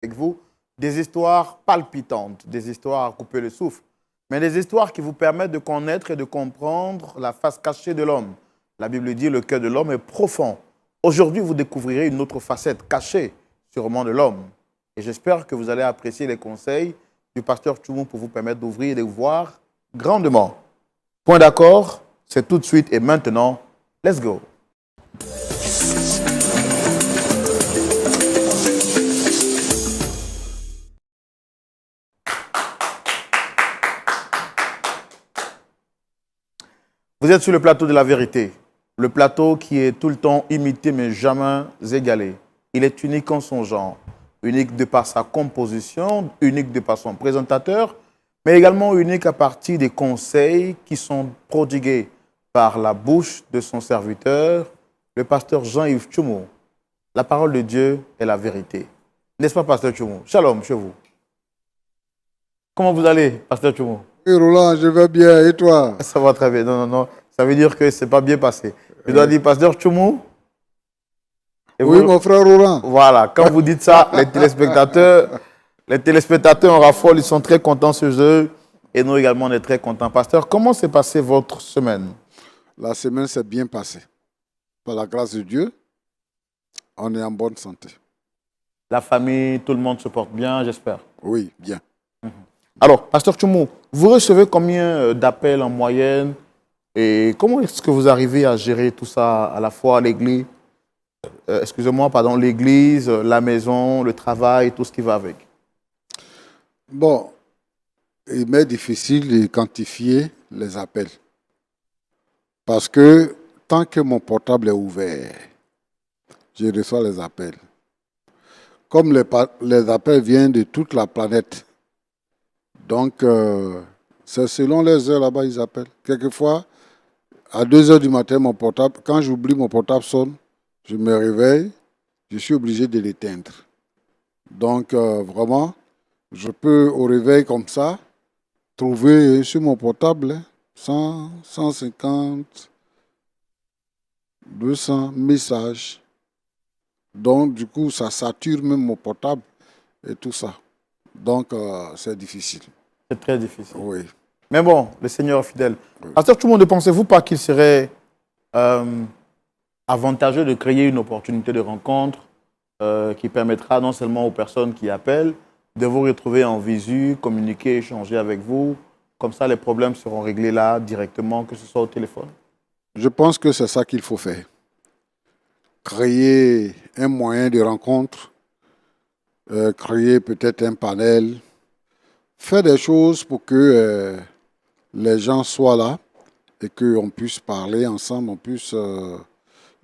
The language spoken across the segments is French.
avec vous des histoires palpitantes, des histoires à couper le souffle, mais des histoires qui vous permettent de connaître et de comprendre la face cachée de l'homme. La Bible dit que le cœur de l'homme est profond. Aujourd'hui, vous découvrirez une autre facette cachée, sûrement de l'homme. Et j'espère que vous allez apprécier les conseils du pasteur Tchoumou pour vous permettre d'ouvrir et de voir grandement. Point d'accord, c'est tout de suite et maintenant. Let's go. Vous êtes sur le plateau de la vérité. Le plateau qui est tout le temps imité mais jamais égalé. Il est unique en son genre. Unique de par sa composition, unique de par son présentateur, mais également unique à partir des conseils qui sont prodigués par la bouche de son serviteur, le pasteur Jean-Yves Tchoumou. La parole de Dieu est la vérité. N'est-ce pas, pasteur Tchoumou? Shalom chez vous. Comment vous allez, pasteur Tchoumou? Oui, Roland, je vais bien. Et toi? Ça va très bien. Non. Ça veut dire que ce n'est pas bien passé. Je dois dire, pasteur Tchoumou. Oui, mon frère Roland. Voilà. Quand vous dites ça, les téléspectateurs en raffolent, ils sont très contents ce jeu. Et nous également, on est très contents. Pasteur, comment s'est passée votre semaine? La semaine s'est bien passée. Par la grâce de Dieu, on est en bonne santé. La famille, tout le monde se porte bien, j'espère. Oui, bien. Alors, pasteur Tchoumou, vous recevez combien d'appels en moyenne et comment est-ce que vous arrivez à gérer tout ça à la fois à l'église, l'église, la maison, le travail, tout ce qui va avec? Bon, il m'est difficile de quantifier les appels. Parce que tant que mon portable est ouvert, je reçois les appels. Comme les appels viennent de toute la planète, donc c'est selon les heures là-bas ils appellent. Quelquefois, à 2 heures du matin, mon portable, quand j'oublie mon portable sonne, je me réveille, je suis obligé de l'éteindre. Donc vraiment, je peux au réveil comme ça, trouver sur mon portable 100, 150, 200 messages. Donc du coup, ça sature même mon portable et tout ça. Donc c'est difficile. C'est très difficile. Oui. Mais bon, le Seigneur est fidèle. Oui. Pasteur Tchoumou, ne pensez-vous pas qu'il serait avantageux de créer une opportunité de rencontre qui permettra non seulement aux personnes qui appellent de vous retrouver en visu, communiquer, échanger avec vous. Comme ça, les problèmes seront réglés là directement, que ce soit au téléphone. Je pense que c'est ça qu'il faut faire. Créer un moyen de rencontre, créer peut-être un panel, faire des choses pour que les gens soient là et qu'on puisse parler ensemble, on puisse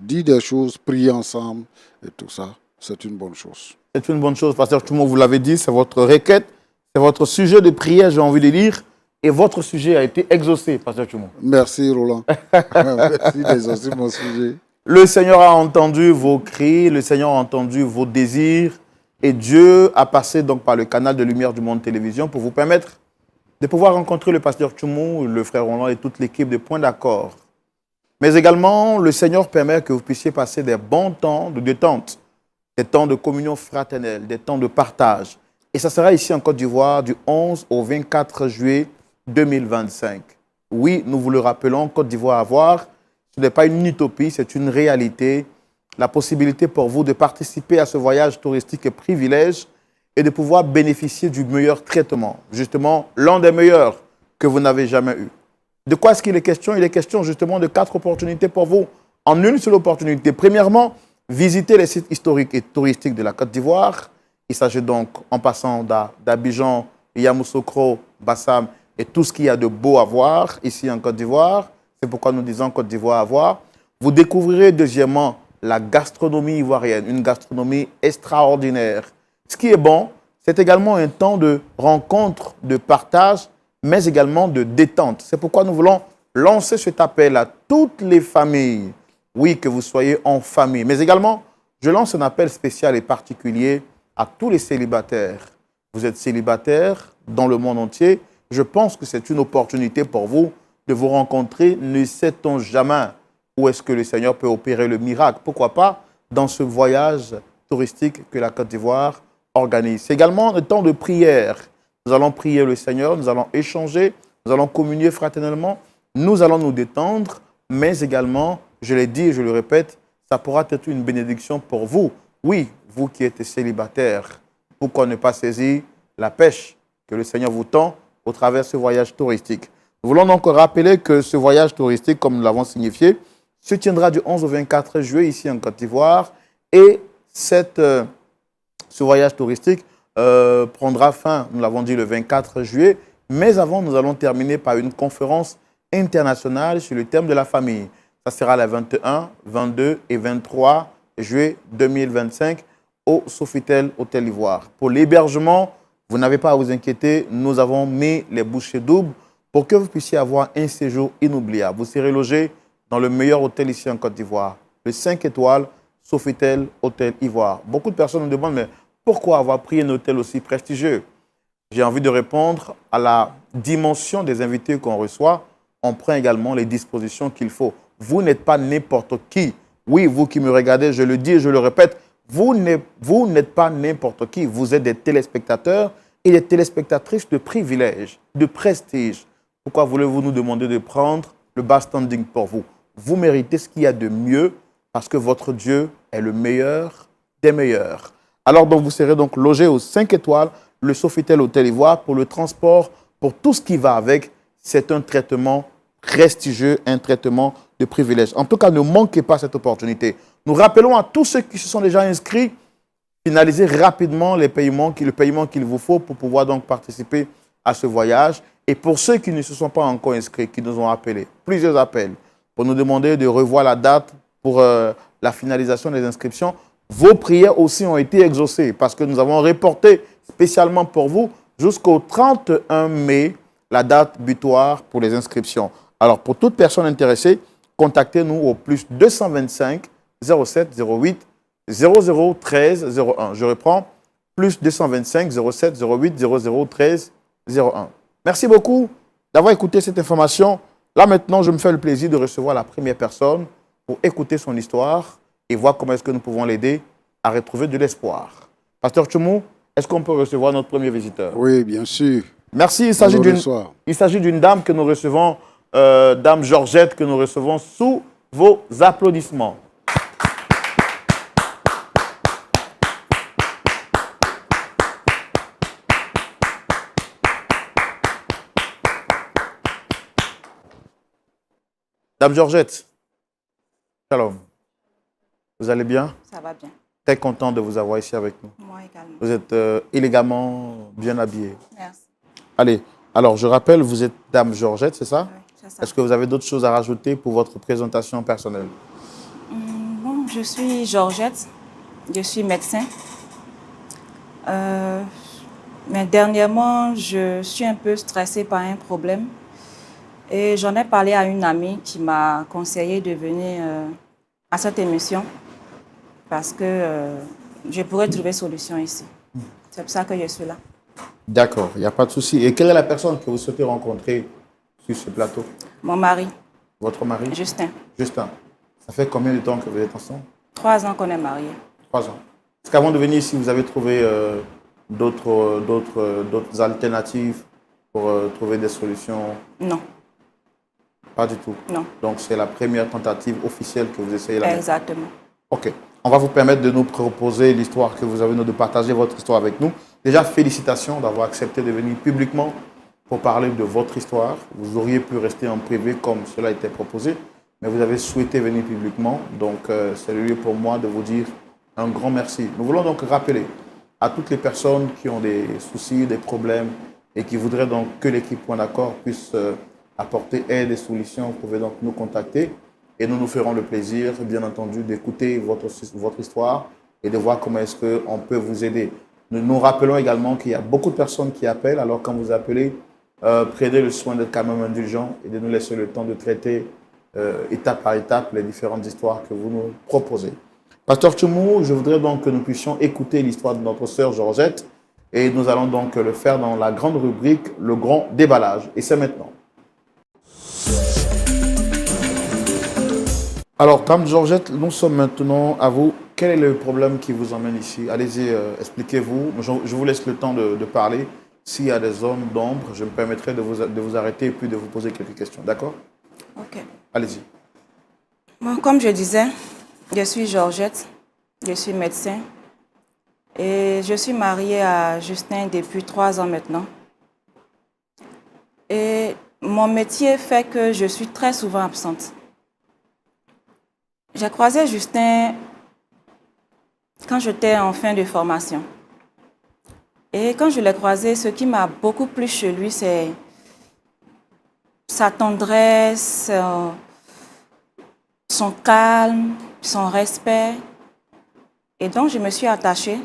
dire des choses, prier ensemble et tout ça. C'est une bonne chose. C'est une bonne chose, pasteur Tchoumou, vous l'avez dit, c'est votre requête, c'est votre sujet de prière, j'ai envie de lire, et votre sujet a été exaucé, pasteur Tchoumou. Merci, Roland. Merci d'exaucer mon sujet. Le Seigneur a entendu vos cris, le Seigneur a entendu vos désirs, et Dieu a passé donc par le canal de Lumière du Monde Télévision pour vous permettre de pouvoir rencontrer le pasteur Tchoumou, le frère Roland et toute l'équipe de Point d'accord. Mais également, le Seigneur permet que vous puissiez passer des bons temps de détente, des temps de communion fraternelle, des temps de partage. Et ça sera ici en Côte d'Ivoire du 11 au 24 juillet 2025. Oui, nous vous le rappelons, Côte d'Ivoire à voir, ce n'est pas une utopie, c'est une réalité. La possibilité pour vous de participer à ce voyage touristique et privilège et de pouvoir bénéficier du meilleur traitement. Justement, l'un des meilleurs que vous n'avez jamais eu. De quoi est-ce qu'il est question? Il est question justement de 4 opportunités pour vous. En une seule opportunité. Premièrement, visiter les sites historiques et touristiques de la Côte d'Ivoire. Il s'agit donc, en passant d'Abidjan, Yamoussoukro, Bassam et tout ce qu'il y a de beau à voir ici en Côte d'Ivoire. C'est pourquoi nous disons Côte d'Ivoire à voir. Vous découvrirez deuxièmement la gastronomie ivoirienne, une gastronomie extraordinaire. Ce qui est bon, c'est également un temps de rencontre, de partage, mais également de détente. C'est pourquoi nous voulons lancer cet appel à toutes les familles. Oui, que vous soyez en famille, mais également, je lance un appel spécial et particulier à tous les célibataires. Vous êtes célibataire dans le monde entier. Je pense que c'est une opportunité pour vous de vous rencontrer. Ne sait-on jamais où est-ce que le Seigneur peut opérer le miracle? Pourquoi pas dans ce voyage touristique que la Côte d'Ivoire organise. C'est également le temps de prière. Nous allons prier le Seigneur, nous allons échanger, nous allons communier fraternellement, nous allons nous détendre, mais également, je l'ai dit et je le répète, ça pourra être une bénédiction pour vous. Oui, vous qui êtes célibataire, pourquoi ne pas saisir la pêche que le Seigneur vous tend au travers de ce voyage touristique. Nous voulons donc rappeler que ce voyage touristique, comme nous l'avons signifié, se tiendra du 11 au 24 juillet ici en Côte d'Ivoire et ce voyage touristique prendra fin, nous l'avons dit, le 24 juillet, mais avant, nous allons terminer par une conférence internationale sur le thème de la famille. Ça sera les 21, 22 et 23 juillet 2025 au Sofitel Hôtel Ivoire. Pour l'hébergement, vous n'avez pas à vous inquiéter, nous avons mis les bouchées doubles pour que vous puissiez avoir un séjour inoubliable. Vous serez logé dans le meilleur hôtel ici en Côte d'Ivoire, le 5 étoiles Sofitel Hôtel Ivoire. Beaucoup de personnes me demandent, mais pourquoi avoir pris un hôtel aussi prestigieux? J'ai envie de répondre à la dimension des invités qu'on reçoit. On prend également les dispositions qu'il faut. Vous n'êtes pas n'importe qui. Oui, vous qui me regardez, je le dis et je le répète, vous n'êtes pas n'importe qui. Vous êtes des téléspectateurs et des téléspectatrices de privilège, de prestige. Pourquoi voulez-vous nous demander de prendre le bas standing pour vous? Vous méritez ce qu'il y a de mieux parce que votre Dieu est le meilleur des meilleurs. Alors, donc, vous serez donc logé aux 5 étoiles, le Sofitel Hôtel Ivoire, pour le transport, pour tout ce qui va avec. C'est un traitement prestigieux, un traitement de privilège. En tout cas, ne manquez pas cette opportunité. Nous rappelons à tous ceux qui se sont déjà inscrits, finalisez rapidement le paiement qu'il vous faut pour pouvoir donc participer à ce voyage. Et pour ceux qui ne se sont pas encore inscrits, qui nous ont appelés, plusieurs appels, pour nous demander de revoir la date pour la finalisation des inscriptions, vos prières aussi ont été exaucées parce que nous avons reporté spécialement pour vous jusqu'au 31 mai la date butoir pour les inscriptions. Alors, pour toute personne intéressée, contactez-nous au plus 225 07 08 00 13 01. Je reprends, plus 225 07 08 00 13 01. Merci beaucoup d'avoir écouté cette information. Là, maintenant, je me fais le plaisir de recevoir la première personne pour écouter son histoire et voir comment est-ce que nous pouvons l'aider à retrouver de l'espoir. Pasteur Tchoumou, est-ce qu'on peut recevoir notre premier visiteur? Oui, bien sûr. Merci. Il s'agit d'une dame que nous recevons, Dame Georgette, que nous recevons sous vos applaudissements. Dame Georgette, shalom. Vous allez bien? Ça va bien. Très content de vous avoir ici avec nous. Moi également. Vous êtes élégamment bien habillée. Merci. Allez, alors je rappelle, vous êtes Dame Georgette, c'est ça? Oui, c'est ça. Est-ce que vous avez d'autres choses à rajouter pour votre présentation personnelle? Bon, je suis Georgette, je suis médecin. Mais dernièrement, je suis un peu stressée par un problème. Et j'en ai parlé à une amie qui m'a conseillé de venir à cette émission parce que je pourrais trouver solution ici. C'est pour ça que je suis là. D'accord, il n'y a pas de souci. Et quelle est la personne que vous souhaitez rencontrer sur ce plateau? Mon mari, Votre mari? Justin. Justin. Ça fait combien de temps que vous êtes ensemble? 3 ans qu'on est mariés. 3 ans. Est-ce qu'avant de venir ici, vous avez trouvé d'autres alternatives pour trouver des solutions? Non, Pas du tout. non. Donc, c'est la première tentative officielle que vous essayez là. Exactement. OK. On va vous permettre de nous proposer l'histoire que vous avez, de partager votre histoire avec nous. Déjà, félicitations d'avoir accepté de venir publiquement pour parler de votre histoire. Vous auriez pu rester en privé comme cela était proposé, mais vous avez souhaité venir publiquement. Donc, c'est le lieu pour moi de vous dire un grand merci. Nous voulons donc rappeler à toutes les personnes qui ont des soucis, des problèmes et qui voudraient donc que l'équipe Point d'accord puisse apporter aide et solutions. Vous pouvez donc nous contacter et nous nous ferons le plaisir, bien entendu, d'écouter votre histoire et de voir comment est-ce qu'on peut vous aider. Nous rappelons également qu'il y a beaucoup de personnes qui appellent. Alors, quand vous appelez, prenez le soin d'être quand même indulgent et de nous laisser le temps de traiter étape par étape les différentes histoires que vous nous proposez. Pasteur Tchoumou, je voudrais donc que nous puissions écouter l'histoire de notre sœur Georgette et nous allons donc le faire dans la grande rubrique « Le grand déballage ». Et c'est maintenant. Alors, Dame Georgette, nous sommes maintenant à vous. Quel est le problème qui vous emmène ici? Allez-y, expliquez-vous. Je vous laisse le temps de parler. S'il y a des zones d'ombre, je me permettrai de vous arrêter et puis de vous poser quelques questions. D'accord? Ok. Allez-y. Bon, comme je disais, je suis Georgette, je suis médecin et je suis mariée à Justin depuis 3 ans maintenant. Et mon métier fait que je suis très souvent absente. J'ai croisé Justin quand j'étais en fin de formation. Et quand je l'ai croisé, ce qui m'a beaucoup plu chez lui, c'est sa tendresse, son calme, son respect. Et donc, je me suis attachée.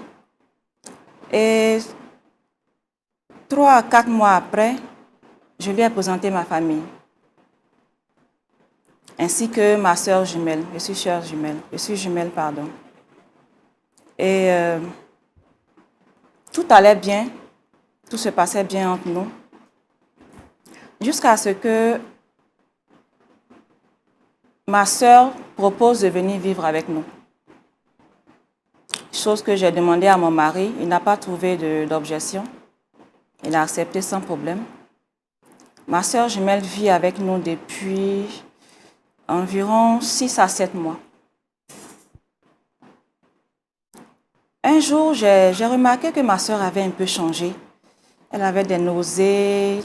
Et 3 à 4 mois après, je lui ai présenté ma famille. Ainsi que ma sœur jumelle. Je suis sœur jumelle. Je suis jumelle, pardon. Et tout allait bien. Tout se passait bien entre nous. Jusqu'à ce que ma sœur propose de venir vivre avec nous. Chose que j'ai demandé à mon mari. Il n'a pas trouvé d'objection. Il a accepté sans problème. Ma sœur jumelle vit avec nous depuis environ 6 à 7 mois. Un jour, j'ai remarqué que ma sœur avait un peu changé. Elle avait des nausées.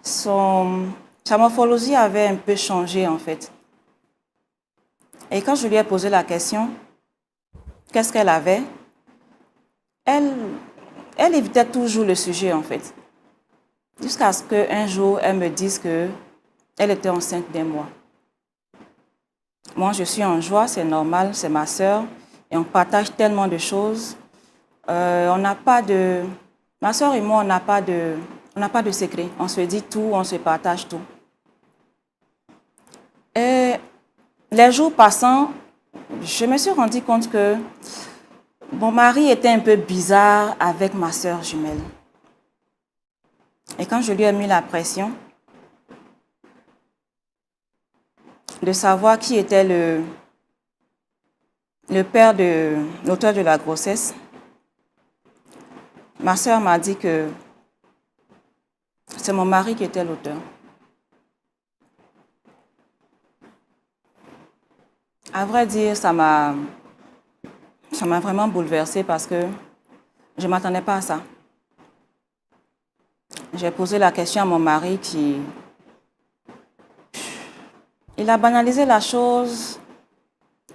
Sa morphologie avait un peu changé en fait. Et quand je lui ai posé la question, qu'est-ce qu'elle avait? Elle évitait toujours le sujet en fait. Jusqu'à ce qu'un jour, elle me dise qu'elle était enceinte d'1 mois. Moi, je suis en joie, c'est normal, c'est ma sœur. Et on partage tellement de choses. On n'a pas de... Ma sœur et moi, on n'a pas de secret. On se dit tout, on se partage tout. Et les jours passant, je me suis rendu compte que mon mari était un peu bizarre avec ma sœur jumelle. Et quand je lui ai mis la pression de savoir qui était le père de l'auteur de la grossesse, ma sœur m'a dit que c'est mon mari qui était l'auteur. À vrai dire, ça m'a vraiment bouleversée parce que je ne m'attendais pas à ça. J'ai posé la question à mon mari il a banalisé la chose.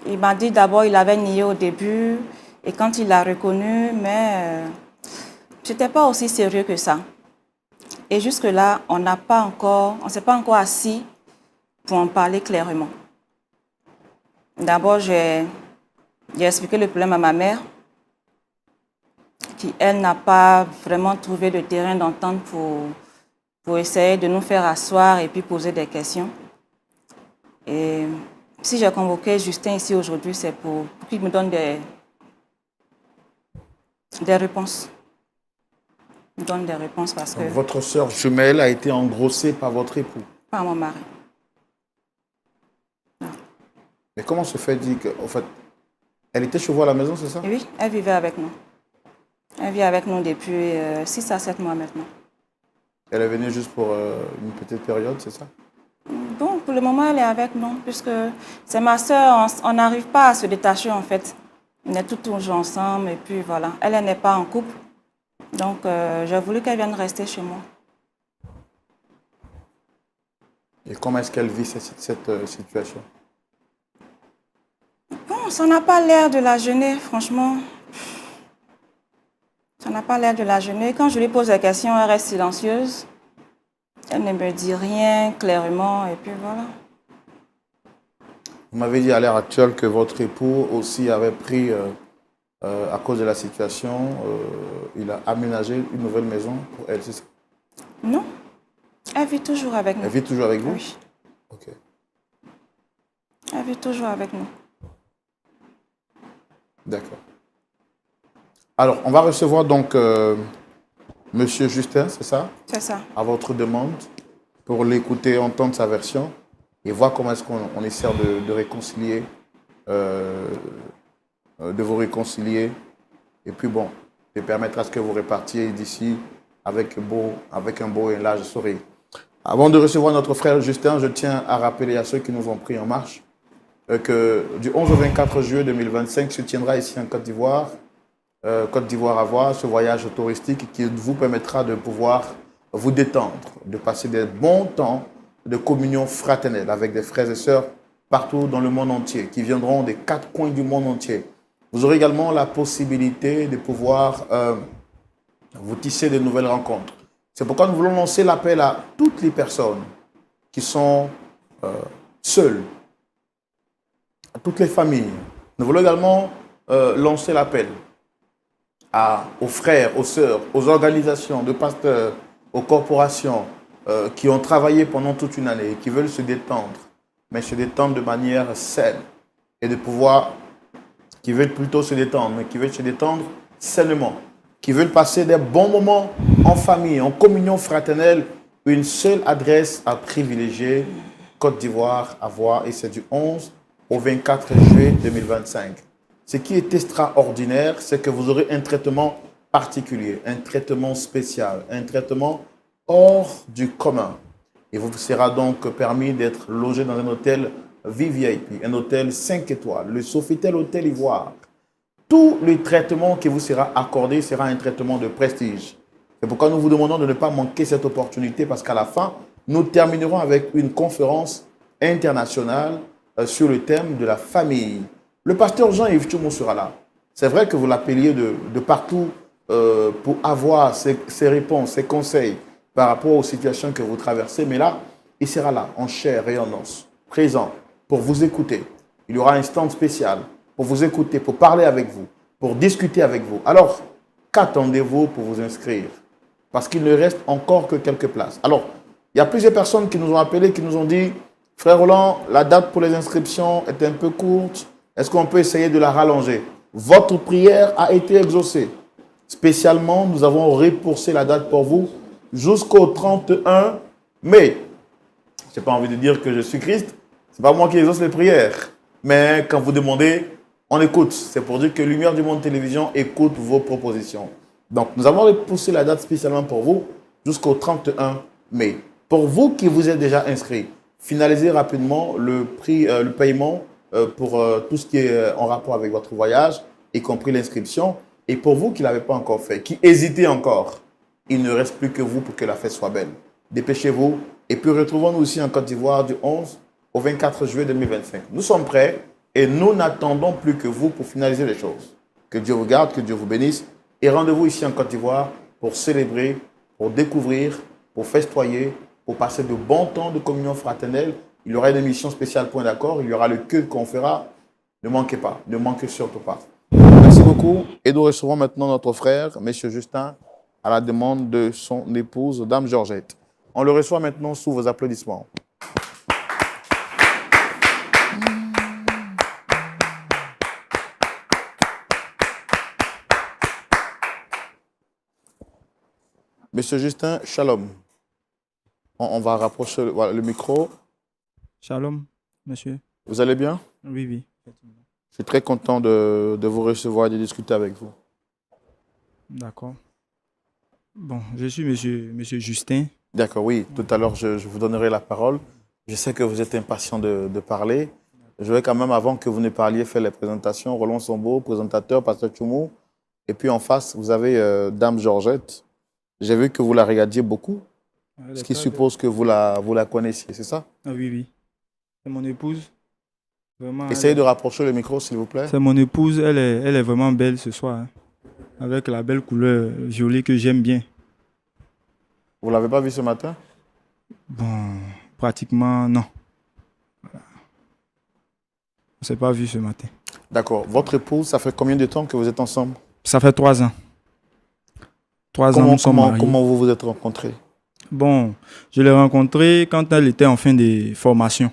Il m'a dit d'abord il avait nié au début et quand il l'a reconnu, mais ce n'était pas aussi sérieux que ça. Et jusque-là, on ne s'est pas encore assis pour en parler clairement. D'abord, j'ai expliqué le problème à ma mère, qui, elle, n'a pas vraiment trouvé de terrain d'entente pour essayer de nous faire asseoir et puis poser des questions. Et si j'ai convoqué Justin ici aujourd'hui, c'est pour qu'il me donne des réponses. Il me donne des réponses parce que... Votre sœur jumelle a été engrossée par votre époux? Par mon mari. Non. Mais comment se fait-il que, en fait, elle était chez vous à la maison, c'est ça? Et oui, elle vivait avec nous. Elle vit avec nous depuis 6 à 7 mois maintenant. Elle est venue juste pour une petite période, c'est ça? Bon, pour le moment, elle est avec nous, puisque c'est ma sœur, on n'arrive pas à se détacher en fait. On est toujours ensemble et puis voilà. Elle n'est pas en couple, donc j'ai voulu qu'elle vienne rester chez moi. Et comment est-ce qu'elle vit cette situation? Bon, ça n'a pas l'air de la gêner, franchement. Ça n'a pas l'air de la gêner. Quand je lui pose la question, elle reste silencieuse. Elle ne me dit rien clairement et puis voilà. Vous m'avez dit à l'heure actuelle que votre époux aussi avait pris, à cause de la situation, il a aménagé une nouvelle maison pour elle, c'est ça? Non, elle vit toujours avec nous. Elle vit toujours avec vous? Oui. Ok. Elle vit toujours avec nous. D'accord. Alors, on va recevoir donc Monsieur Justin, c'est ça? C'est ça. À votre demande, pour l'écouter, entendre sa version. et voir comment est-ce qu'on essaie de réconcilier, de vous réconcilier. Et puis bon, de permettre à ce que vous repartiez d'ici avec un beau et large sourire. Avant de recevoir notre frère Justin, je tiens à rappeler à ceux qui nous ont pris en marche que du 11 au 24 juillet 2025 se tiendra ici en Côte d'Ivoire, à voir, ce voyage touristique qui vous permettra de pouvoir vous détendre, de passer des bons temps de communion fraternelle avec des frères et sœurs partout dans le monde entier, qui viendront des 4 coins du monde entier. Vous aurez également la possibilité de pouvoir vous tisser de nouvelles rencontres. C'est pourquoi nous voulons lancer l'appel à toutes les personnes qui sont seules, à toutes les familles. Nous voulons également lancer l'appel aux frères, aux sœurs, aux organisations de pasteurs, aux corporations qui ont travaillé pendant toute une année et qui veulent se détendre, mais se détendre de manière saine et de pouvoir, qui veulent plutôt se détendre, mais qui veulent se détendre sainement, qui veulent passer des bons moments en famille, en communion fraternelle. Une seule adresse à privilégier, Côte d'Ivoire à voir, et c'est du 11 au 24 juillet 2025. Ce qui est extraordinaire, c'est que vous aurez un traitement particulier, un traitement spécial, un traitement hors du commun. Il vous sera donc permis d'être logé dans un hôtel VVIP, un hôtel 5 étoiles, le Sofitel Hôtel Ivoire. Tout le traitement qui vous sera accordé sera un traitement de prestige. C'est pourquoi nous vous demandons de ne pas manquer cette opportunité, parce qu'à la fin, nous terminerons avec une conférence internationale sur le thème de la famille. Le pasteur Jean-Yves Tchoumou sera là. C'est vrai que vous l'appeliez de partout pour avoir ses réponses, ses conseils par rapport aux situations que vous traversez, mais là, il sera là, en chair et en os, présent, pour vous écouter. Il y aura un stand spécial pour vous écouter, pour parler avec vous, pour discuter avec vous. Alors, qu'attendez-vous pour vous inscrire? Parce qu'il ne reste encore que quelques places. Alors, il y a plusieurs personnes qui nous ont appelés, qui nous ont dit « Frère Roland, la date pour les inscriptions est un peu courte. Est-ce qu'on peut essayer de la rallonger ?» Votre prière a été exaucée. Spécialement, nous avons repoussé la date pour vous jusqu'au 31 mai. Je n'ai pas envie de dire que je suis Christ. Ce n'est pas moi qui exauce les prières. Mais quand vous demandez, on écoute. C'est pour dire que Lumière du Monde Télévision écoute vos propositions. Donc, nous avons repoussé la date spécialement pour vous jusqu'au 31 mai. Pour vous qui vous êtes déjà inscrits, finalisez rapidement le paiement pour tout ce qui est en rapport avec votre voyage, y compris l'inscription. Et pour vous qui ne l'avez pas encore fait, qui hésitez encore, il ne reste plus que vous pour que la fête soit belle. Dépêchez-vous. Et puis retrouvons-nous aussi en Côte d'Ivoire du 11 au 24 juillet 2025. Nous sommes prêts et nous n'attendons plus que vous pour finaliser les choses. Que Dieu vous garde, que Dieu vous bénisse. Et rendez-vous ici en Côte d'Ivoire pour célébrer, pour découvrir, pour festoyer, pour passer de bons temps de communion fraternelle. Il y aura une émission spéciale Point d'accord. Il y aura le culte qu'on fera. Ne manquez pas, ne manquez surtout pas. Merci beaucoup. Et nous recevons maintenant notre frère, M. Justin, à la demande de son épouse, Dame Georgette. On le reçoit maintenant sous vos applaudissements. Monsieur Justin, shalom. On va rapprocher le micro. Shalom, monsieur. Vous allez bien? Oui, oui. Je suis très content de vous recevoir et de discuter avec vous. D'accord. Bon, je suis monsieur Justin. D'accord, oui. Tout à l'heure, je vous donnerai la parole. Je sais que vous êtes impatient de parler. Je vais quand même, avant que vous ne parliez, faire les présentations. Roland Sombo, présentateur, pasteur Tchoumou. Et puis en face, vous avez Dame Georgette. J'ai vu que vous la regardiez beaucoup, ce qui suppose que vous la connaissiez, c'est ça? Ah oui, oui. C'est mon épouse. Vraiment, essayez de rapprocher le micro, s'il vous plaît. C'est mon épouse, elle est vraiment belle ce soir, hein, avec la belle couleur violet que j'aime bien. Vous ne l'avez pas vue ce matin? Bon, pratiquement non. Voilà. On ne s'est pas vu ce matin. D'accord. Votre épouse, ça fait combien de temps que vous êtes ensemble? Ça fait 3 ans. 3 ans, nous sommes mariés. Comment vous vous êtes rencontrés? Bon, je l'ai rencontrée quand elle était en fin de formation.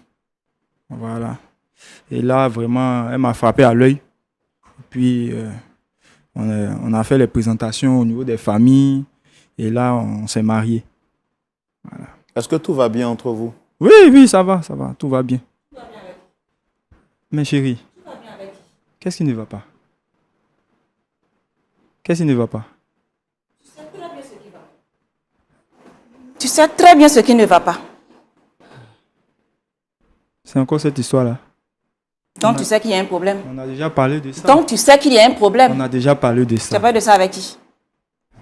Voilà. Et là, vraiment, elle m'a frappé à l'œil. Puis, on a fait les présentations au niveau des familles. Et là, on s'est mariés. Voilà. Est-ce que tout va bien entre vous? Oui, oui, ça va, tout va bien. Mais chérie, qu'est-ce qui ne va pas? Qu'est-ce qui ne va pas? Tu sais très bien ce qui ne va pas. C'est encore cette histoire-là. Donc tu sais qu'il y a un problème. On a déjà parlé de ça. Donc tu sais qu'il y a un On problème. a déjà parlé de Tu ça. as parlé de ça avec qui?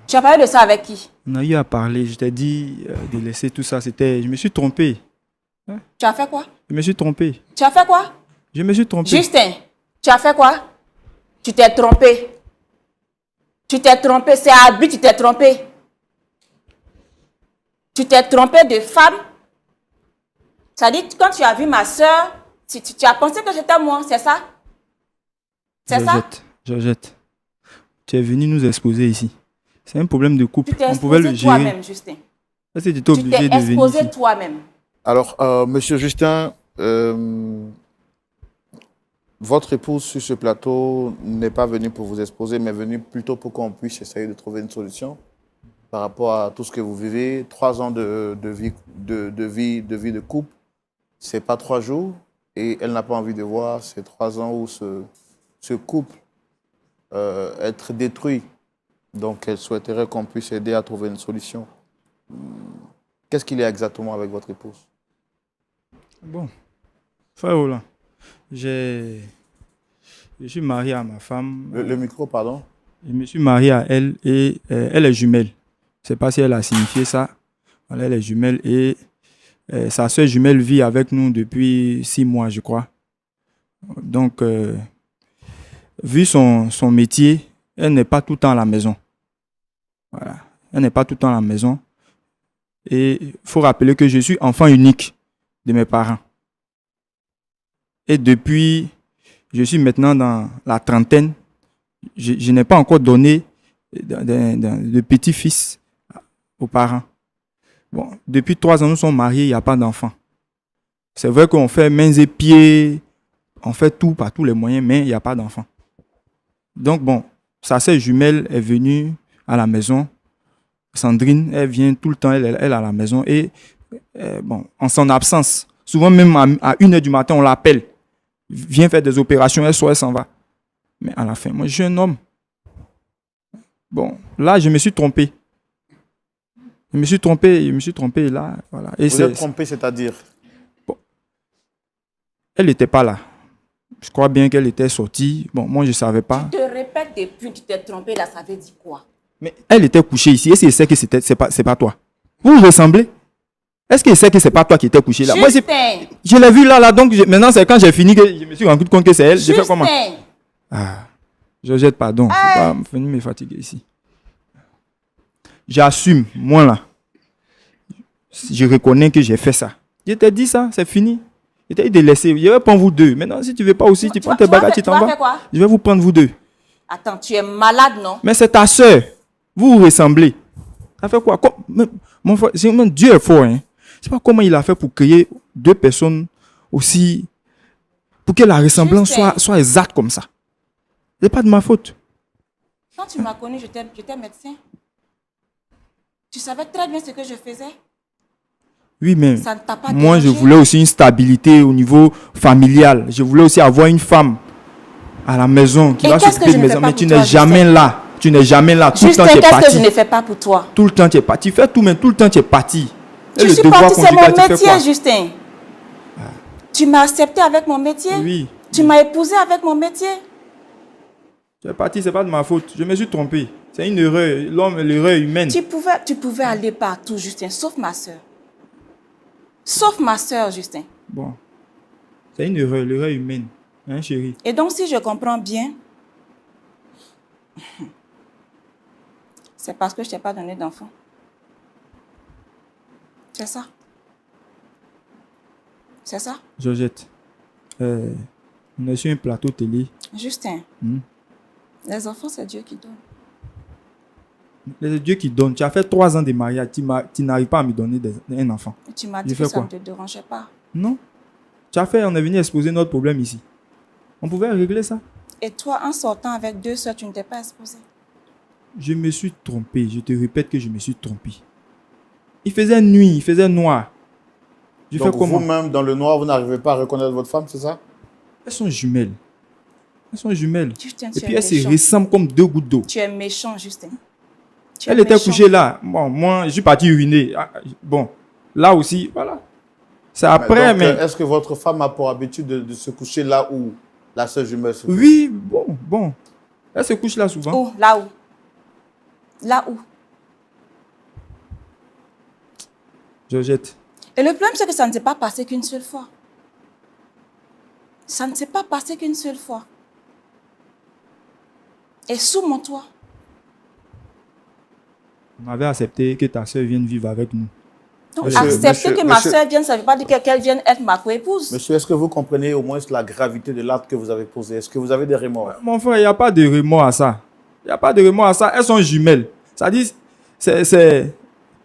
Tu as parlé de ça avec qui? On a eu à parler. Je t'ai dit de laisser tout ça. Je me suis trompé. Tu as fait quoi? Je me suis trompé. Tu as fait quoi? Je me suis trompé. Justin, tu as fait quoi? Tu t'es trompé. Tu t'es trompé. C'est à but, tu t'es trompé. Tu t'es trompé de femme. Ça dit, quand tu as vu ma soeur, tu as pensé que j'étais moi, c'est ça? C'est ça? Georgette, tu es venu nous exposer ici. C'est un problème de couple. Tu t'es On pouvait le exposé gérer. toi-même, Justin. Est-ce que tu étais Tu obligé t'es de venir exposé ici? toi-même. Alors, Monsieur Justin, votre épouse sur ce plateau n'est pas venue pour vous exposer, mais venue plutôt pour qu'on puisse essayer de trouver une solution par rapport à tout ce que vous vivez. 3 ans de vie de couple, c'est pas 3 jours, et elle n'a pas envie de voir ces 3 ans où ce couple être détruit. Donc, elle souhaiterait qu'on puisse aider à trouver une solution. Qu'est-ce qu'il y a exactement avec votre épouse? Bon, frère Roland, je suis marié à ma femme. Le micro, pardon. Je me suis marié à elle et elle est jumelle. Je ne sais pas si elle a signifié ça. Voilà, elle est jumelle et sa soeur jumelle vit avec nous depuis 6 mois, je crois. Donc, vu son métier, elle n'est pas tout le temps à la maison. Voilà. Elle n'est pas tout le temps à la maison. Et il faut rappeler que je suis enfant unique de mes parents. Et depuis, je suis maintenant dans la trentaine. Je n'ai pas encore donné de petit-fils aux parents. Bon, depuis 3 ans, nous sommes mariés, il n'y a pas d'enfant. C'est vrai qu'on fait mains et pieds, on fait tout par tous les moyens, mais il n'y a pas d'enfant. Donc bon, sa sœur jumelle est venue à la maison. Sandrine, elle vient tout le temps, elle est à la maison. Et bon, en son absence, souvent même à 1h du matin, on l'appelle. Viens faire des opérations, elle sort, elle s'en va. Mais à la fin, moi, je suis un homme. Bon, là, je me suis trompé. Je me suis trompé là. Voilà. Et Vous êtes trompé, c'est-à-dire? Bon, elle n'était pas là. Je crois bien qu'elle était sortie. Bon, moi, je ne savais pas. Tu te répètes depuis, tu t'es trompé là, ça veut dire quoi? Mais elle était couchée ici. Est-ce qu'elle sait que c'est pas toi? Vous vous ressemblez? Est-ce qu'elle sait que c'est pas toi qui étais couché là? Moi, je l'ai vu là, donc maintenant, c'est quand j'ai fini que je me suis rendu compte que c'est elle. J'ai fait comment? Ah, Georgette, pardon. Faut pas venir me fatiguer ici. J'assume, moi là. Je reconnais que j'ai fait ça. Je t'ai dit ça, c'est fini. Je t'ai dit de laisser. Je vais prendre vous deux. Maintenant, si tu veux pas aussi, tu prends tes bagages, tu t'en vas. Je vais vous prendre vous deux. Attends, tu es malade, non? Mais c'est ta soeur. Vous vous ressemblez. Ça fait quoi? Mon frère, Dieu est fort. Hein? Je ne sais pas comment il a fait pour créer 2 personnes aussi. Pour que la ressemblance soit exacte comme ça. Ce n'est pas de ma faute. Quand tu m'as connu, j'étais médecin. Tu savais très bien ce que je faisais. Oui, mais ça ne t'a pas moi, dérangé. Je voulais aussi une stabilité au niveau familial. Je voulais aussi avoir une femme à la maison qui va s'occuper de mes enfants. Mais tu n'es jamais là. Tu n'es jamais là. Tout le temps, tu es parti. Qu'est-ce que je ne fais pas pour toi? Tout le temps, tu es parti. Fais tout, mais tout le temps, tu es parti. Je suis parti, c'est mon métier, Justin. Tu m'as accepté avec mon métier. Oui. Tu m'as épousé avec mon métier. Tu es parti, ce n'est pas de ma faute. Je me suis trompé. C'est une erreur. L'erreur humaine. Tu pouvais aller partout, Justin, sauf ma soeur. Sauf ma soeur, Justin. Bon. C'est une erreur, l'erreur humaine. Hein, chérie? Et donc, si je comprends bien, c'est parce que je ne t'ai pas donné d'enfant. C'est ça. C'est ça. Georgette, on est sur un plateau télé. Justin, les enfants, c'est Dieu qui donne. C'est Dieu qui donne. Tu as fait 3 ans de mariage, tu n'arrives pas à me donner un enfant. Tu m'as dit que ça ne te dérangeait pas. Non. On est venu exposer notre problème ici. On pouvait régler ça. Et toi, en sortant avec 2 soeurs, tu ne t'es pas exposé. Je me suis trompé. Je te répète que je me suis trompé. Il faisait nuit, il faisait noir. Je Donc fais comment? vous-même, dans le noir, vous n'arrivez pas à reconnaître votre femme, c'est ça? Elles sont jumelles. Elles sont jumelles. Justin, Et tu puis es elles se méchant. ressemblent comme deux gouttes d'eau. Tu es méchant, Justin. Tu es Elle était méchant. couchée là. Bon, moi, je suis parti uriner. Ah, bon, là aussi, voilà. C'est après, Donc, mais... est-ce que votre femme a pour habitude de se coucher là où la sœur jumelle se couche? Oui, bon. Elle se couche là souvent. Où? Là où? Là où? Georgette, Et le problème, c'est que ça ne s'est pas passé qu'une seule fois. Ça ne s'est pas passé qu'une seule fois. Et sous mon toit. on avait accepté que ta soeur vienne vivre avec nous. Donc, Monsieur- accepter monsieur- que ma monsieur- soeur vienne, ça ne veut pas dire qu'elle vienne être ma coépouse. Monsieur, est-ce que vous comprenez au moins la gravité de l'acte que vous avez posé? Est-ce que vous avez des remords? Mon frère, il n'y a pas de remords à ça. Il n'y a pas de remords à ça. Elles sont jumelles. Ça dit, c'est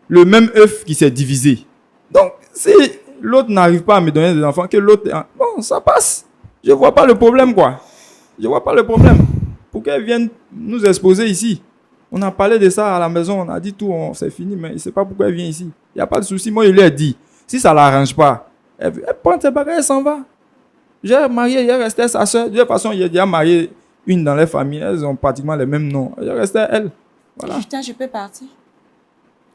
le même œuf qui s'est divisé. Donc, si l'autre n'arrive pas à me donner des enfants, que l'autre... Bon, ça passe. Je ne vois pas le problème, quoi. Je ne vois pas le problème. Pour qu'elle vienne nous exposer ici. On a parlé de ça à la maison, on a dit tout, c'est fini, mais il ne sait pas pourquoi elle vient ici. Il n'y a pas de souci. Moi, je lui ai dit, si ça ne l'arrange pas, elle prend ses bagages, elle s'en va. J'ai marié, il est resté sa soeur. De toute façon, il a déjà marié une dans les familles. Elles ont pratiquement les mêmes noms. Il est resté elle. Voilà. Putain, je peux partir.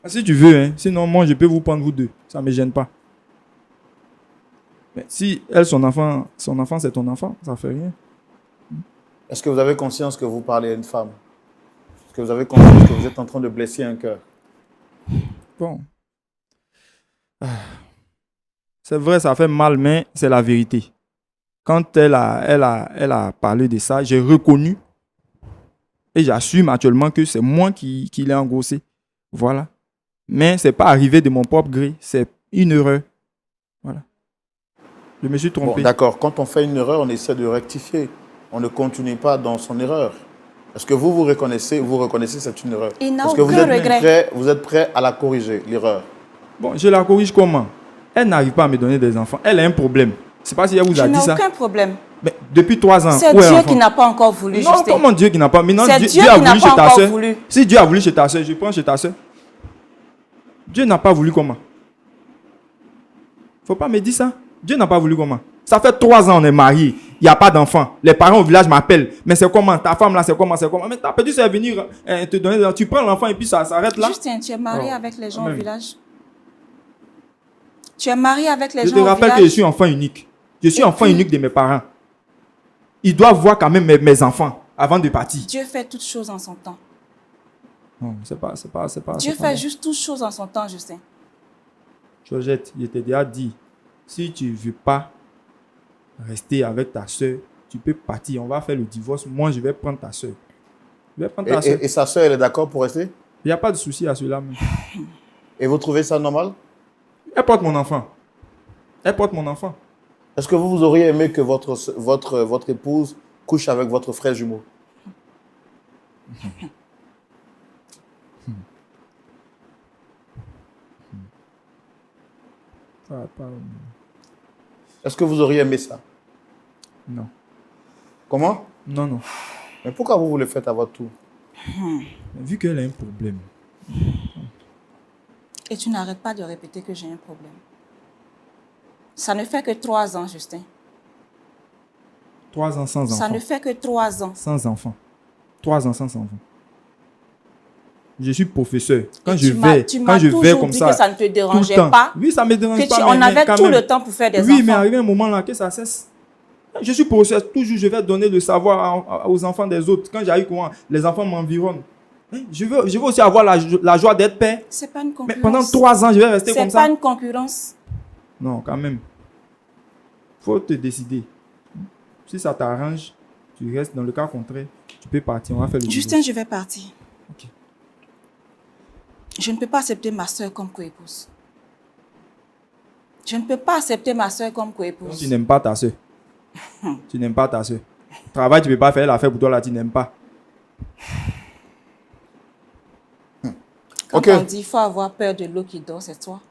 Si tu veux, hein. Sinon, moi, je peux vous prendre vous deux. Ça ne me gêne pas. Mais si elle, son enfant, c'est ton enfant, ça ne fait rien. Est-ce que vous avez conscience que vous parlez à une femme? Est-ce que vous avez conscience que vous êtes en train de blesser un cœur? Bon. C'est vrai, ça fait mal, mais c'est la vérité. Quand elle a parlé de ça, j'ai reconnu et j'assume actuellement que c'est moi qui l'ai engrossé. Voilà. Mais ce n'est pas arrivé de mon propre gré. C'est une erreur. Voilà. Je me suis Bon, trompé. d'accord. Quand on fait une erreur, on essaie de rectifier. On ne continue pas dans son erreur. Est-ce que vous reconnaissez que c'est une erreur? Il n'a Est-ce que aucun regret. vous êtes prêt à la corriger, l'erreur? Bon, je la corrige comment? Elle n'arrive pas à me donner des enfants. Elle a un problème. C'est pas si elle vous Je a n'ai dit ça. aucun problème. Mais depuis 3 ans, C'est où est Dieu l'enfant? qui n'a pas encore voulu, Non, Justin. comment Dieu qui n'a pas? Maintenant, C'est Dieu a qui n'a voulu pas chez ta encore soeur. voulu. Si Dieu a voulu chez ta soeur, je prends chez ta soeur. Dieu n'a pas voulu comment? Faut pas me dire ça. Dieu n'a pas voulu comment? Ça fait 3 ans on est mariés. Il n'y a pas d'enfant. Les parents au village m'appellent. Mais c'est comment? Ta femme là, c'est comment? Mais ta petite soeur est venue te donner. Tu prends l'enfant et puis ça s'arrête là. Justin, tu es marié Oh, avec les gens quand au même. village. Tu es marié avec les Je gens te au rappelle que je village. suis enfant unique. Je suis Et enfant puis- unique de mes parents. Ils doivent voir quand même mes enfants avant de partir. Dieu fait toutes choses en son temps. Non, c'est pas. Dieu c'est pas fait bon. juste toutes choses en son temps, Justin. Georgette, je t'ai déjà dit, si tu ne veux pas rester avec ta soeur, tu peux partir. On va faire le divorce. Moi, je vais prendre ta soeur. Je vais prendre ta soeur. Et sa soeur, elle est d'accord pour rester? Il n'y a pas de souci à cela. Même. Et vous trouvez ça normal? Elle porte mon enfant. Elle porte mon enfant. Est-ce que vous auriez aimé que votre épouse couche avec votre frère jumeau? Est-ce que vous auriez aimé ça? Non. Comment? Non. Mais pourquoi vous le faites à votre tour? Mais vu qu'elle a un problème, Et tu n'arrêtes pas de répéter que j'ai un problème. Ça ne fait que 3 ans, Justin. 3 ans sans enfant. Ça ne fait que 3 ans. Sans enfant. 3 ans sans enfant. Je suis professeur. Quand Et je tu m'as- vais, tu quand m'as je vais toujours comme dit ça, que ça ne te tout le dérangeait temps. pas. Oui, ça me dérange Que pas. on mais avait quand tout même. le temps pour faire des Oui, enfants. mais arrivé un moment là que ça cesse. Je suis professeur, toujours je vais donner le savoir aux enfants des autres. Quand j'arrive, les enfants m'environnent. Je veux aussi avoir la joie d'être père. C'est pas une Mais concurrence. pendant 3 ans, je vais rester comme C'est pas ça. une concurrence. Non, quand même. Faut te décider. Si ça t'arrange, tu restes. Dans le cas contraire, tu peux partir. On va faire le Justin, divorce. je vais partir. Ok. Je ne peux pas accepter ma soeur comme coépouse. Je ne peux pas accepter ma soeur comme Donc, coépouse. tu n'aimes pas ta soeur. Tu n'aimes pas ta soeur. Travail, tu ne peux pas faire l'affaire pour toi là, tu n'aimes pas. Quand Ok. on dit qu'il faut avoir peur de l'eau qui dort, c'est toi.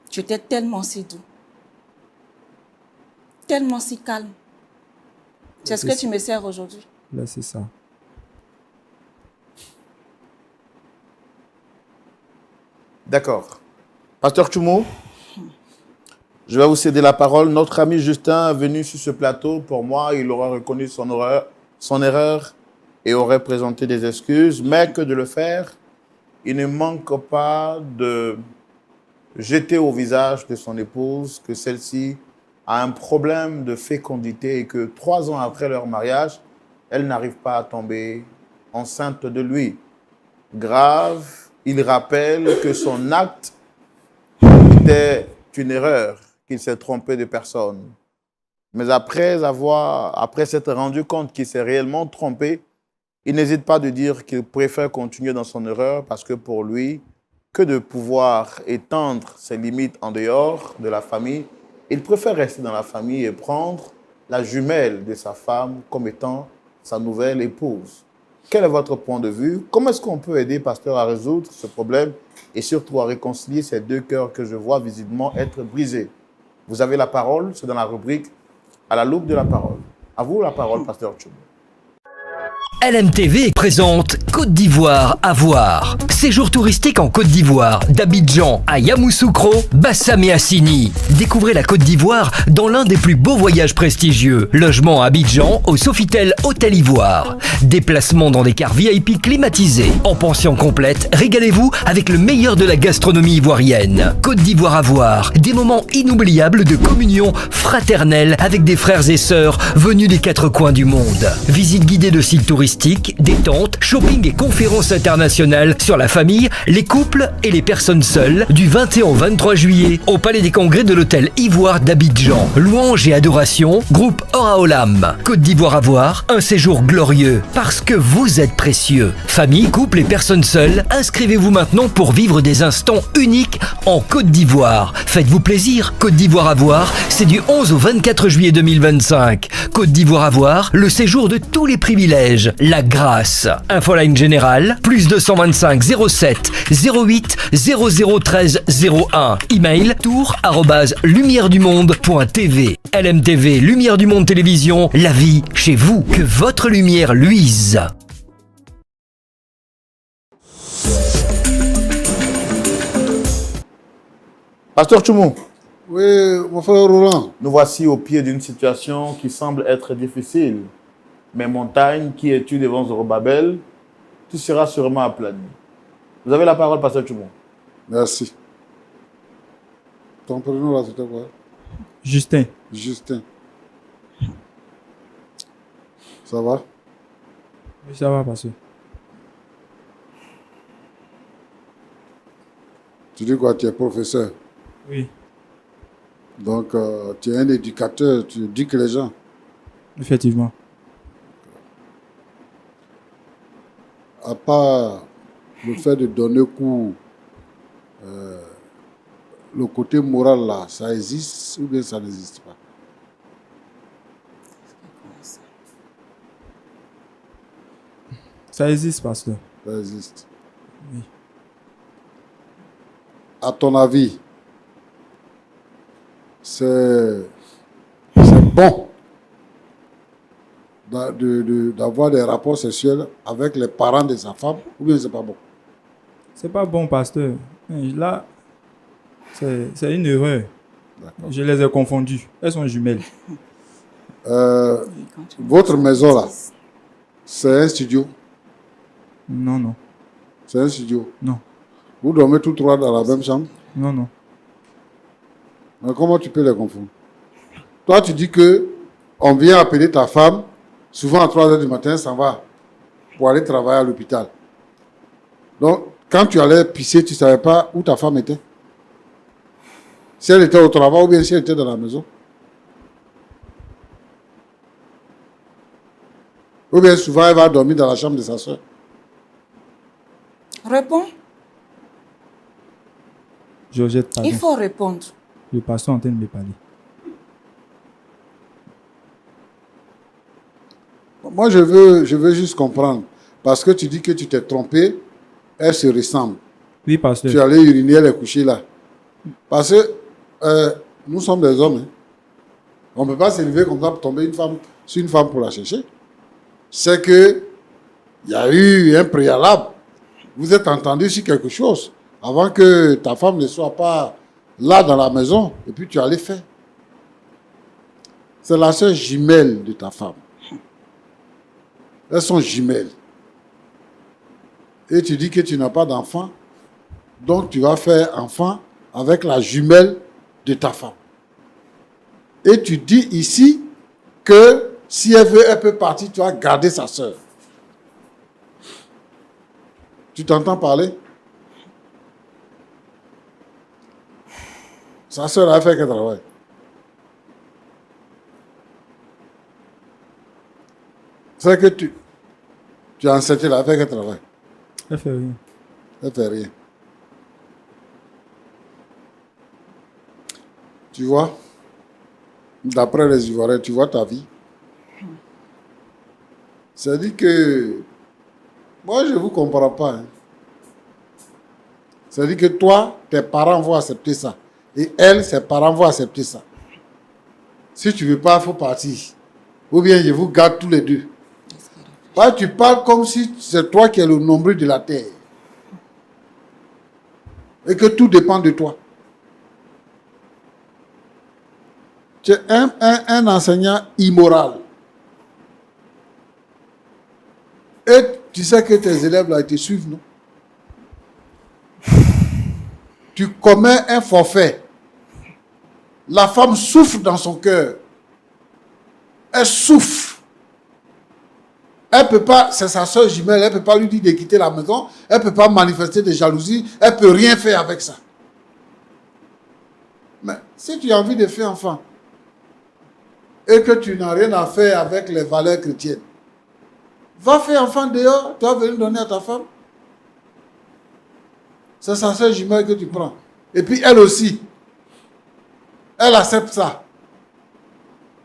Tu étais tellement si doux. Tellement si calme. C'est ce que tu me sers aujourd'hui. Là, c'est ça. D'accord. Pasteur Tchoumo, Je vais vous céder la parole. Notre ami Justin est venu sur ce plateau. Pour moi, il aurait reconnu son erreur et aurait présenté des excuses. Mais que de le faire, il ne manque pas de jeter au visage de son épouse que celle-ci a un problème de fécondité et que 3 ans après leur mariage, elle n'arrive pas à tomber enceinte de lui. Grave, il rappelle que son acte était une erreur, qu'il s'est trompé de personne. Mais après s'être rendu compte qu'il s'est réellement trompé, il n'hésite pas de dire qu'il préfère continuer dans son erreur parce que pour lui, que de pouvoir étendre ses limites en dehors de la famille, il préfère rester dans la famille et prendre la jumelle de sa femme comme étant sa nouvelle épouse. Quel est votre point de vue? Comment est-ce qu'on peut aider Pasteur à résoudre ce problème et surtout à réconcilier ces 2 cœurs que je vois visiblement être brisés? Vous avez la parole, c'est dans la rubrique « À la loupe de la parole ». À vous la parole, Pasteur Tchoum. LMTV présente Côte d'Ivoire à voir. Séjour touristique en Côte d'Ivoire, d'Abidjan à Yamoussoukro, Bassam et Assini. Découvrez la Côte d'Ivoire dans l'un des plus beaux voyages prestigieux. Logement à Abidjan au Sofitel Hôtel Ivoire. Déplacement dans des cars VIP climatisés. En pension complète, régalez-vous avec le meilleur de la gastronomie ivoirienne. Côte d'Ivoire à voir. Des moments inoubliables de communion fraternelle avec des frères et sœurs venus des 4 coins du monde. Visite guidée de sites touristiques, détente, shopping et conférences internationales sur la famille, les couples et les personnes seules du 21 au 23 juillet au Palais des Congrès de l'Hôtel Ivoire d'Abidjan. Louange et adoration, groupe Oraolam. Côte d'Ivoire à voir, un séjour glorieux parce que vous êtes précieux. Famille, couple et personnes seules, inscrivez-vous maintenant pour vivre des instants uniques en Côte d'Ivoire. Faites-vous plaisir. Côte d'Ivoire à voir, c'est du 11 au 24 juillet 2025. Côte d'Ivoire à voir, le séjour de tous les privilèges. La grâce. Infoline générale, plus 225 07 08 0013 01. Email tour@lumièredumonde.tv. LMTV, Lumière du Monde Télévision, la vie chez vous. Que votre lumière luise. Pasteur Tchoumou, Oui, mon frère Roland. nous voici au pied d'une situation qui semble être difficile. Mais montagne qui es-tu devant Zorobabel, tu seras sûrement aplani. Vous avez la parole, Pasteur Tchoumou. Merci. Ton prénom là, c'était quoi? Justin, Justin. Ça va? oui, ça va passer. Tu dis quoi? Tu es professeur. Oui, Donc, tu es un éducateur. Tu éduques les gens. effectivement. À part le fait de donner cours, le côté moral là, ça existe ou bien ça n'existe pas? Ça existe, pasteur. Ça existe. Oui. À ton avis, c'est bon d'avoir des rapports sexuels avec les parents de sa femme ou bien c'est pas bon? C'est pas bon, pasteur. Mais là, c'est une erreur. D'accord. Je les ai confondues. Elles sont jumelles. Votre maison là, c'est un studio? Non, non. C'est un studio? Non. Vous dormez tous 3 dans la même chambre? Non, non. Mais comment tu peux les confondre? Toi, tu dis que on vient appeler ta femme, souvent à 3 heures du matin, ça va pour aller travailler à l'hôpital. Donc, quand tu allais pisser, tu ne savais pas où ta femme était? Si elle était au travail ou bien si elle était dans la maison? Ou bien souvent, elle va dormir dans la chambre de sa soeur? Réponds. Georgette, pardon. Il faut répondre. Le pasteur est en train de me parler. Moi, je veux juste comprendre. Parce que tu dis que tu t'es trompé, elle se ressemble. Oui, pasteur. Tu allais uriner, elle est couchée là. Parce que nous sommes des hommes. Hein. On ne peut pas s'élever comme ça pour tomber sur une femme pour la chercher. C'est que il y a eu un préalable. Vous êtes entendu sur quelque chose avant que ta femme ne soit pas là dans la maison, et puis tu allais faire. C'est la sœur jumelle de ta femme. Elles sont jumelles. Et tu dis que tu n'as pas d'enfant, donc tu vas faire enfant avec la jumelle de ta femme. Et tu dis ici que si elle veut, elle peut partir, tu vas garder sa sœur. Tu t'entends parler? Sa sœur a fait quel travail? C'est que tu as enceinte, elle a fait quel travail? Elle fait rien. Elle fait rien. Tu vois? D'après les Ivoiriens, tu vois ta vie. C'est-à-dire que moi, je ne vous comprends pas. Hein. C'est-à-dire que toi, tes parents vont accepter ça. Et elle, ses parents vont accepter ça. Si tu ne veux pas, il faut partir. Ou bien je vous garde tous les deux. Ouais, tu parles comme si c'est toi qui es le nombril de la terre. Et que tout dépend de toi. Tu es un enseignant immoral. Et tu sais que tes élèves là, ils te suivent, non? Tu commets un forfait. La femme souffre dans son cœur. Elle souffre. Elle ne peut pas, c'est sa soeur jumelle, elle ne peut pas lui dire de quitter la maison, elle ne peut pas manifester de jalousie, elle ne peut rien faire avec ça. Mais si tu as envie de faire enfant, et que tu n'as rien à faire avec les valeurs chrétiennes, va faire enfant dehors, tu vas venir donner à ta femme. C'est sa soeur jumelle que tu prends. Et puis elle aussi, elle accepte ça.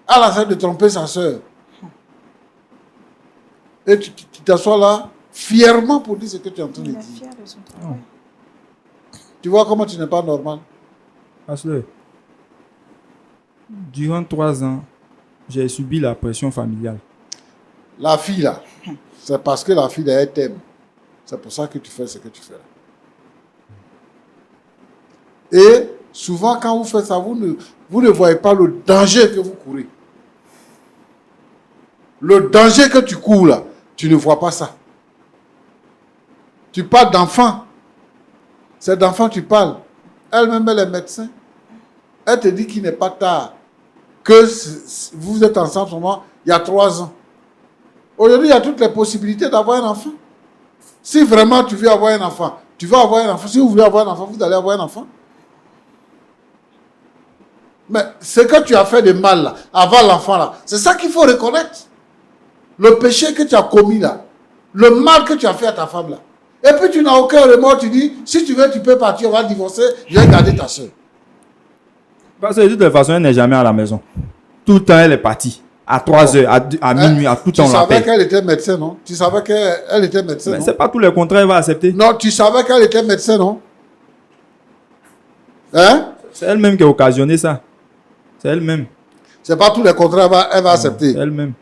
Elle accepte de tromper sa soeur. Et tu t'assois là, fièrement pour dire ce que tu es en train de Il est dire. fier de son travail. Tu vois comment tu n'es pas normal? Pasteur, durant 3 ans, j'ai subi la pression familiale. La fille là, c'est parce que la fille là, elle t'aime. C'est pour ça que tu fais ce que tu fais là. Et souvent quand vous faites ça, vous ne voyez pas le danger que vous courez. Le danger que tu cours là, tu ne vois pas ça. Tu parles d'enfant. C'est d'enfant que tu parles. Elle-même, elle est médecin. Elle te dit qu'il n'est pas tard. Que vous êtes ensemble seulement il y a 3 ans. Aujourd'hui, il y a toutes les possibilités d'avoir un enfant. Si vraiment tu veux avoir un enfant, tu vas avoir un enfant. Si vous voulez avoir un enfant, vous allez avoir un enfant. Mais ce que tu as fait de mal là, avant l'enfant là, c'est ça qu'il faut reconnaître. Le péché que tu as commis là, le mal que tu as fait à ta femme là. Et puis tu n'as aucun remords, tu dis, si tu veux, tu peux partir, on va divorcer, je vais garder ta soeur. Parce que de toute façon, elle n'est jamais à la maison. Tout le temps, elle est partie. À 3 heures, à minuit, à tout temps, on Tu savais l'appelle. qu'elle était médecin, non? Tu savais qu'elle était médecin, Mais non? c'est pas tous les contrats qu'elle va accepter. Non, tu savais qu'elle était médecin, non? Hein? C'est elle-même qui a occasionné ça. C'est elle-même. C'est pas tous les contrats elle va accepter. C'est elle-même.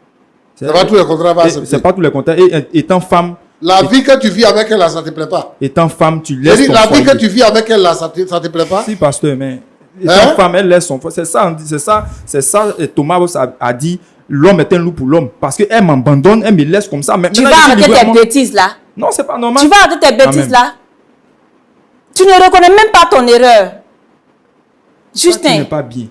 C'est pas tous les contrats elle va accepter. C'est pas tous les contrats. Et étant femme, La vie que tu vis avec elle, là, ça ne te plaît pas. étant femme, tu Je laisses dis, ton la vie foyer. que tu vis avec elle, là, ça te plaît pas? Si, pasteur, mais étant Hein? femme, elle laisse son foyer. C'est ça, et Thomas a dit, l'homme est un loup pour l'homme. Parce qu'elle m'abandonne, elle me laisse comme ça. Tu vas arrêter tes bêtises là. Non, c'est pas normal. Tu vas arrêter tes bêtises Amen. là. Tu ne reconnais même pas ton erreur. Tu Justin, n'es pas bien.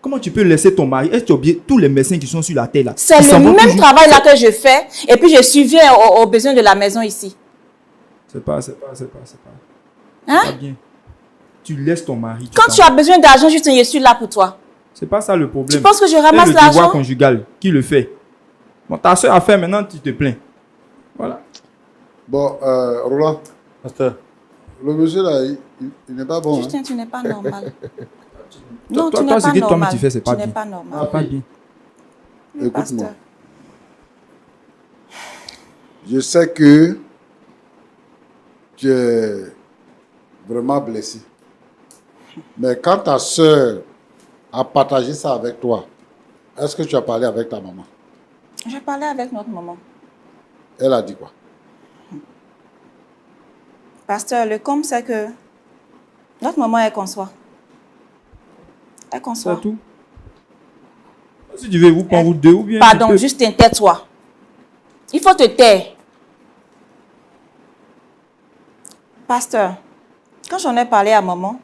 Comment tu peux laisser ton mari? Est-ce que tu as oublié tous les médecins qui sont sur la terre là? c'est Ils s'en le vont même toujours. travail là que je fais et puis je subviens aux besoins de la maison ici. C'est pas Hein? bien. Tu laisses ton mari. Quand tu as besoin d'argent, Justin, je suis là pour toi. C'est pas ça le problème. Tu penses que je C'est ramasse le devoir l'argent? conjugal qui le fait. Bon, ta soeur a fait, maintenant tu te plains. Voilà. Bon, Roland, Pasteur, le monsieur là, il n'est pas bon. Hein? Justin, tu n'es pas normal. Toi, tu n'es ce pas que toi normal. tu fais, c'est pas Tu n'es bien. pas C'est normal. pas bien. Oui, Écoute-moi. pasteur. Je sais que tu es vraiment blessé. Mais quand ta soeur a partagé ça avec toi, est-ce que tu as parlé avec ta maman? J'ai parlé avec notre maman. Elle a dit quoi? Pasteur, le com, c'est que notre maman, elle conçoit. Elle conçoit. C'est tout. Si tu veux, vous prendre vous deux ou bien... Pardon, tu peux- Justin, tais-toi. Il faut te taire. Pasteur, quand j'en ai parlé à maman,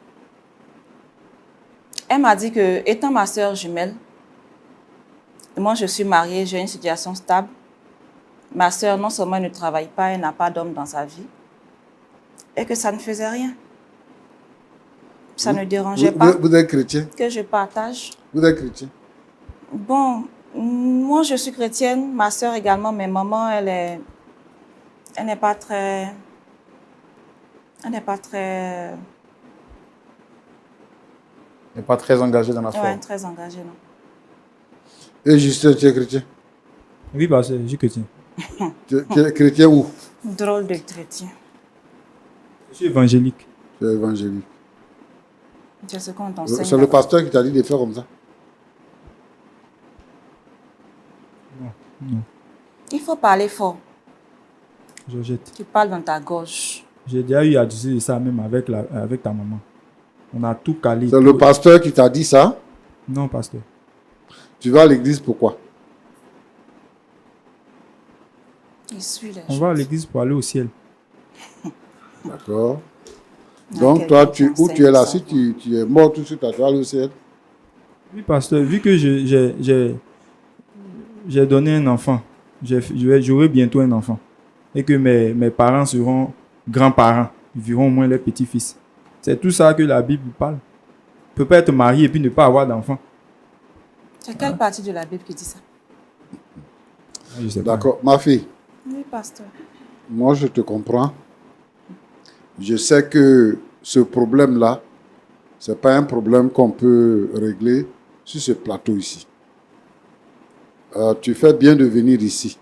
elle m'a dit que, étant ma sœur jumelle, et moi je suis mariée, j'ai une situation stable. Ma sœur, non seulement elle ne travaille pas, elle n'a pas d'homme dans sa vie, et que ça ne faisait rien. Ça ne dérangeait pas Vous êtes chrétien? que je partage. Vous êtes chrétien? Bon, moi je suis chrétienne, ma sœur également, mais maman, elle n'est pas très... Elle n'est pas très... Il n'est pas très engagé dans la foi. Ouais, très engagée, non. Et Justin, tu es chrétien? Oui, pasteur, je suis chrétien. Tu es chrétien où? Drôle de chrétien. Je suis évangélique. Tu es évangélique. C'est ce qu'on t'enseigne. C'est le pasteur qui t'a dit de faire comme ça? Non, Il faut parler fort. Georgette. Tu parles dans ta gorge. J'ai déjà eu à discuter de ça même avec ta maman. On a tout calé. C'est le pasteur qui t'a dit ça? Non, pasteur. Tu vas à l'église pourquoi? Il suit les On choses. va à l'église pour aller au ciel. D'accord. Il y a Donc toi, quelqu'un qui où tu es là, enseigne si ça. tu es mort tout de suite, tu vas aller au ciel? Oui, pasteur, vu que j'ai donné un enfant, j'aurai bientôt un enfant. Et que mes parents seront grands-parents. Ils verront au moins les petits-fils. C'est tout ça que la Bible parle. On ne peut pas être marié et puis ne pas avoir d'enfant. C'est quelle partie de la Bible qui dit ça? Je sais pas. D'accord. Ma fille, Oui, pasteur. moi je te comprends. Je sais que ce problème-là, ce n'est pas un problème qu'on peut régler sur ce plateau ici. Tu fais bien de venir ici.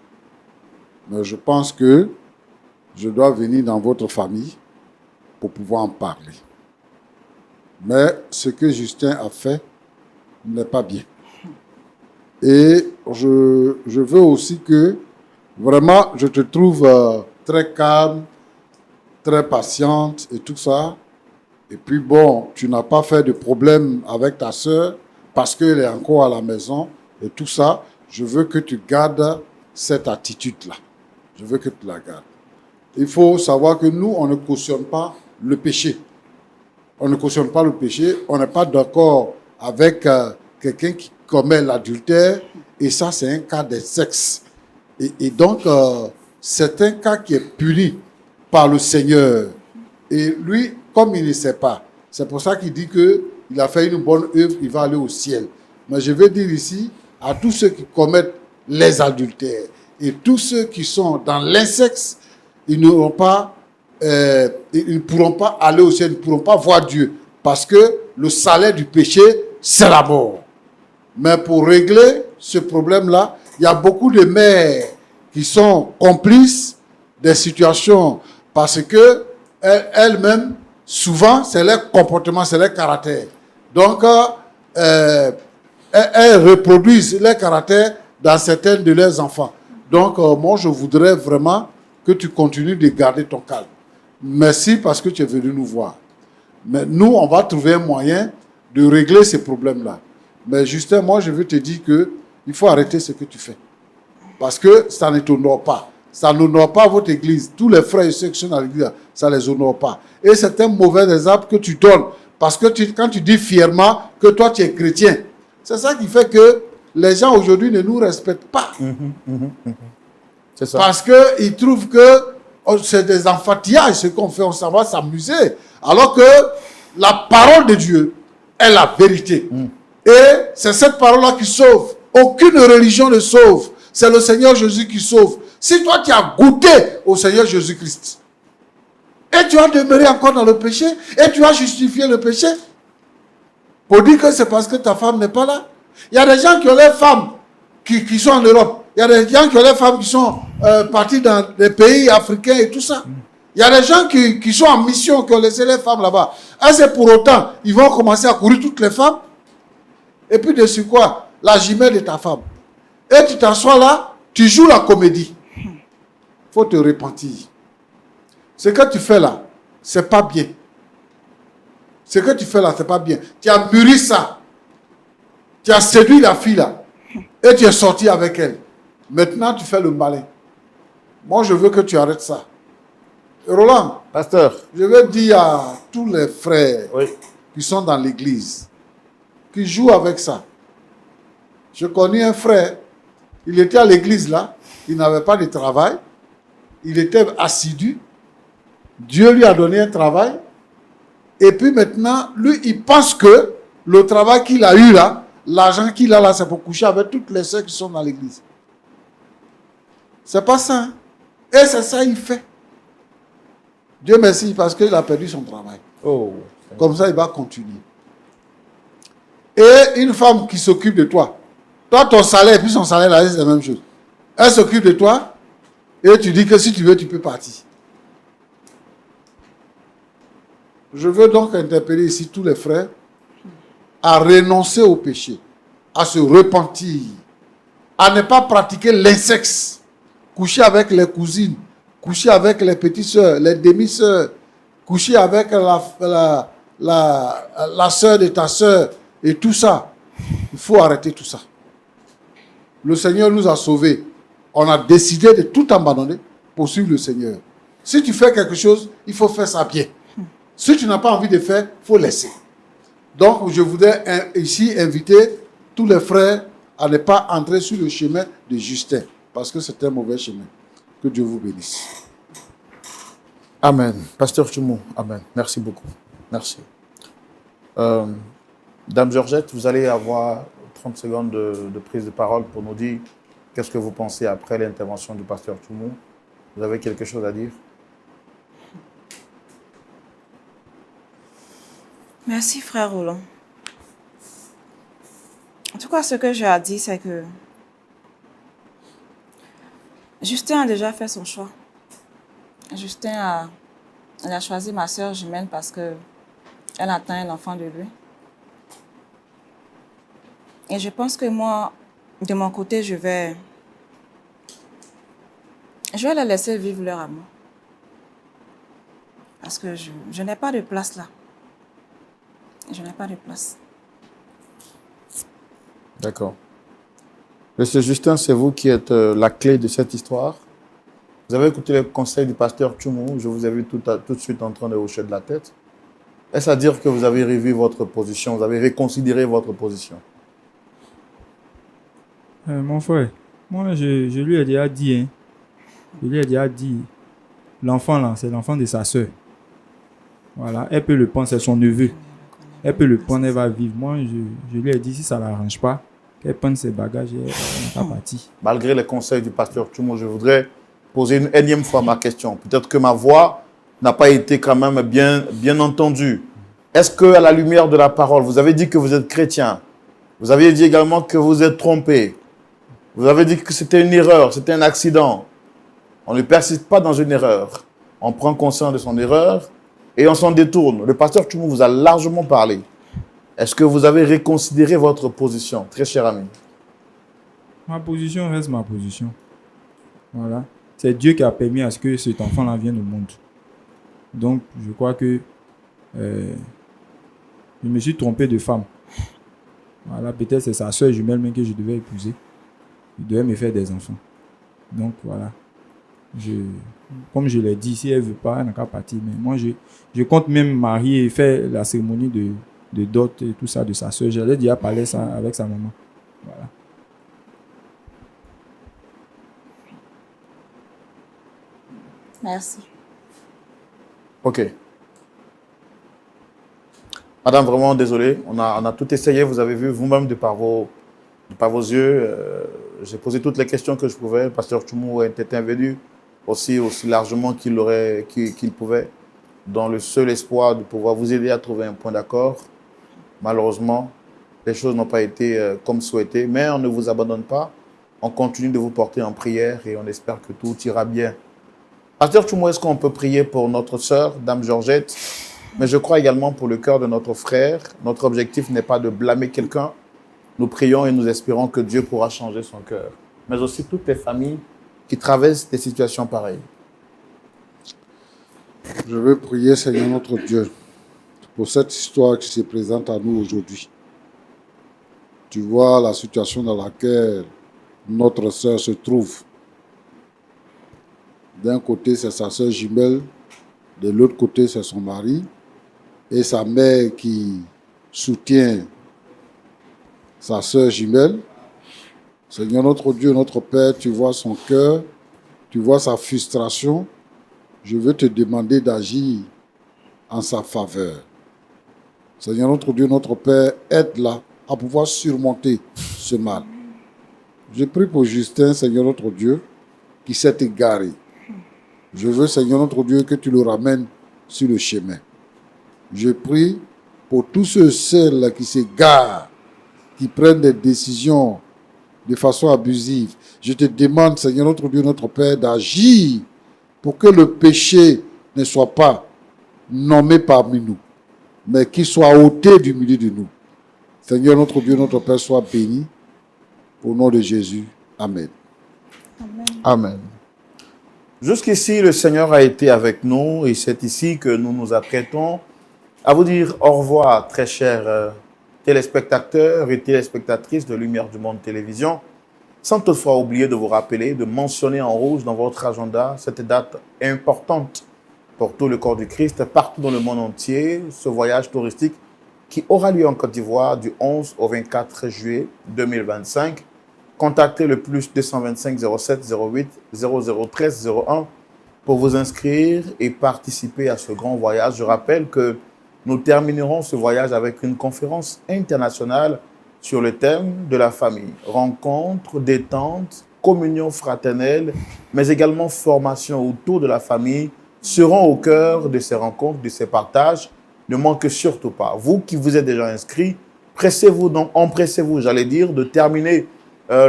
Mais je pense que je dois venir dans votre famille pour pouvoir en parler. Mais ce que Justin a fait n'est pas bien. Et je veux aussi que, vraiment, je te trouve très calme, très patiente et tout ça. Et puis bon, tu n'as pas fait de problème avec ta sœur parce qu'elle est encore à la maison et tout ça. Je veux que tu gardes cette attitude-là. Je veux que tu la gardes. Il faut savoir que nous, on ne cautionne pas le péché. On ne cautionne pas le péché. On n'est pas d'accord avec quelqu'un qui commet l'adultère. Et ça, c'est un cas de sexe. Et donc, c'est un cas qui est puni par le Seigneur. Et lui, comme il ne sait pas, c'est pour ça qu'il dit qu'il a fait une bonne œuvre, il va aller au ciel. Mais je veux dire ici, à tous ceux qui commettent les adultères et tous ceux qui sont dans l'insexe, ils ne pourront pas aller au ciel, ils ne pourront pas voir Dieu. Parce que le salaire du péché, c'est la mort. Mais pour régler ce problème-là, il y a beaucoup de mères qui sont complices des situations parce que elles-mêmes, souvent, c'est leur comportement, c'est leur caractère. Donc, elles reproduisent leur caractère dans certains de leurs enfants. Donc, moi, je voudrais vraiment que tu continues de garder ton calme. Merci parce que tu es venu nous voir. Mais nous, on va trouver un moyen de régler ces problèmes-là. Mais Justin, moi, je veux te dire qu'il faut arrêter ce que tu fais. Parce que ça ne t'honore pas. Ça n'honore pas votre église. Tous les frères et sœurs qui sont dans l'église, ça ne les honore pas. Et c'est un mauvais exemple que tu donnes. Parce que quand tu dis fièrement que toi, tu es chrétien, c'est ça qui fait que les gens aujourd'hui ne nous respectent pas. C'est ça. Parce qu'ils trouvent que c'est des enfantillages, ce qu'on fait, on s'en va s'amuser. Alors que la parole de Dieu est la vérité. Et c'est cette parole-là qui sauve. Aucune religion ne sauve. C'est le Seigneur Jésus qui sauve. Si toi, tu as goûté au Seigneur Jésus-Christ, et tu as demeuré encore dans le péché, et tu as justifié le péché, pour dire que c'est parce que ta femme n'est pas là. Il y a des gens qui ont les femmes qui sont en Europe. Il y a des gens qui ont les femmes qui sont partis dans les pays africains et tout ça. Il y a des gens qui sont en mission, qui ont laissé les femmes là-bas. Et c'est pour autant, ils vont commencer à courir toutes les femmes. Et puis dessus quoi? La jumelle de ta femme. Et tu t'assois là, tu joues la comédie. Il faut te repentir. Ce que tu fais là, c'est pas bien. Ce que tu fais là, c'est pas bien. Tu as mûri ça. Tu as séduit la fille là. Et tu es sorti avec elle. Maintenant, tu fais le malin. Moi, je veux que tu arrêtes ça. Roland, Pasteur, je veux dire à tous les frères oui. qui sont dans l'église, qui jouent avec ça. Je connais un frère, il était à l'église là, il n'avait pas de travail, il était assidu, Dieu lui a donné un travail, et puis maintenant, lui, il pense que le travail qu'il a eu là, l'argent qu'il a là, c'est pour coucher avec toutes les sœurs qui sont dans l'église. C'est pas ça. Hein? Et c'est ça qu'il fait. Dieu merci parce qu'il a perdu son travail. Oh. Comme ça, il va continuer. Et une femme qui s'occupe de toi. Toi, ton salaire et puis son salaire, là, c'est la même chose. Elle s'occupe de toi et tu dis que si tu veux, tu peux partir. Je veux donc interpeller ici tous les frères à renoncer au péché, à se repentir, à ne pas pratiquer l'insexe, coucher avec les cousines, coucher avec les petites sœurs, les demi-sœurs, coucher avec la sœur de ta sœur et tout ça. Il faut arrêter tout ça. Le Seigneur nous a sauvés. On a décidé de tout abandonner pour suivre le Seigneur. Si tu fais quelque chose, il faut faire ça bien. Si tu n'as pas envie de faire, il faut laisser. Donc, je voudrais ici inviter tous les frères à ne pas entrer sur le chemin de Justin, parce que c'est un mauvais chemin. Que Dieu vous bénisse. Amen. Pasteur Chumou, amen. Merci beaucoup. Merci. Dame Georgette, vous allez avoir 30 secondes de prise de parole pour nous dire qu'est-ce que vous pensez après l'intervention du pasteur Chumou. Vous avez quelque chose à dire? Merci, frère Roland. En tout cas, ce que j'ai à dire, c'est que Justin a déjà fait son choix. Justin a choisi ma soeur jumelle parce qu'elle attend un enfant de lui. Et je pense que moi, de mon côté, je vais les laisser vivre leur amour. Parce que je n'ai pas de place là. Je n'ai pas de place. D'accord. Monsieur Justin, c'est vous qui êtes la clé de cette histoire. Vous avez écouté le conseil du pasteur Chumou. Je vous ai vu tout de suite en train de hocher de la tête. Est-ce à dire que vous avez revu votre position, vous avez reconsidéré votre position? Mon frère, moi, je lui ai déjà dit, hein. Je lui ai déjà dit, l'enfant là, c'est l'enfant de sa soeur. Voilà, elle peut le prendre, c'est son neveu. Elle peut le prendre, elle va vivre. Moi, je lui ai dit, si ça ne l'arrange pas, qu'elle prenne ses bagages et elle n'est pas partie. Malgré les conseils du pasteur Chumou, je voudrais poser une énième fois ma question. Peut-être que ma voix n'a pas été quand même bien entendue. Est-ce qu'à la lumière de la parole, vous avez dit que vous êtes chrétien, vous avez dit également que vous êtes trompé, vous avez dit que c'était une erreur, c'était un accident. On ne persiste pas dans une erreur. On prend conscience de son erreur et on s'en détourne. Le pasteur Chumou vous a largement parlé. Est-ce que vous avez reconsidéré votre position, très cher ami? Ma position reste ma position. Voilà. C'est Dieu qui a permis à ce que cet enfant-là vienne au monde. Donc, je crois que je me suis trompé de femme. Voilà, peut-être c'est sa soeur jumelle même que je devais épouser. Il devait me faire des enfants. Donc, voilà. Comme je l'ai dit, si elle ne veut pas, elle n'a qu'à partir. Mais moi, je compte même marier et faire la cérémonie de dot et tout ça de sa soeur. J'allais déjà parler ça avec sa maman. Voilà. Merci. Ok. Madame, vraiment désolé. On a tout essayé. Vous avez vu vous-même de par vos yeux. J'ai posé toutes les questions que je pouvais. Le pasteur Chumou était intervenu aussi largement qu'il pouvait, dans le seul espoir de pouvoir vous aider à trouver un point d'accord. Malheureusement, les choses n'ont pas été comme souhaité, mais on ne vous abandonne pas. On continue de vous porter en prière et on espère que tout ira bien. Pasteur Chumou, est-ce qu'on peut prier pour notre sœur, Dame Georgette? Mais je crois également pour le cœur de notre frère. Notre objectif n'est pas de blâmer quelqu'un. Nous prions et nous espérons que Dieu pourra changer son cœur. Mais aussi toutes les familles qui traversent des situations pareilles. Je veux prier, Seigneur notre Dieu, pour cette histoire qui se présente à nous aujourd'hui. Tu vois la situation dans laquelle notre sœur se trouve. D'un côté, c'est sa sœur jumelle, de l'autre côté, c'est son mari, et sa mère qui soutient sa sœur jumelle. Seigneur notre Dieu, notre Père, tu vois son cœur, tu vois sa frustration. Je veux te demander d'agir en sa faveur. Seigneur notre Dieu, notre Père, aide-la à pouvoir surmonter ce mal. Je prie pour Justin, Seigneur notre Dieu, qui s'est égaré. Je veux, Seigneur notre Dieu, que tu le ramènes sur le chemin. Je prie pour tous ceux qui s'égarent, qui prennent des décisions de façon abusive. Je te demande, Seigneur notre Dieu, notre Père, d'agir pour que le péché ne soit pas nommé parmi nous, mais qu'il soit ôté du milieu de nous. Seigneur notre Dieu, notre Père, sois béni. Au nom de Jésus. Amen. Amen. Jusqu'ici, le Seigneur a été avec nous et c'est ici que nous nous apprêtons à vous dire au revoir, très chers téléspectateurs et téléspectatrices de Lumière du Monde Télévision, sans toutefois oublier de vous rappeler, de mentionner en rouge dans votre agenda cette date importante pour tout le corps du Christ, partout dans le monde entier, ce voyage touristique qui aura lieu en Côte d'Ivoire du 11 au 24 juillet 2025. Contactez le plus 225 07 08 0013 01 pour vous inscrire et participer à ce grand voyage. Je rappelle que nous terminerons ce voyage avec une conférence internationale sur le thème de la famille. Rencontre, détente, communion fraternelle, mais également formation autour de la famille seront au cœur de ces rencontres, de ces partages. Ne manquez surtout pas. Vous qui vous êtes déjà inscrits, pressez-vous donc, empressez-vous, j'allais dire, de terminer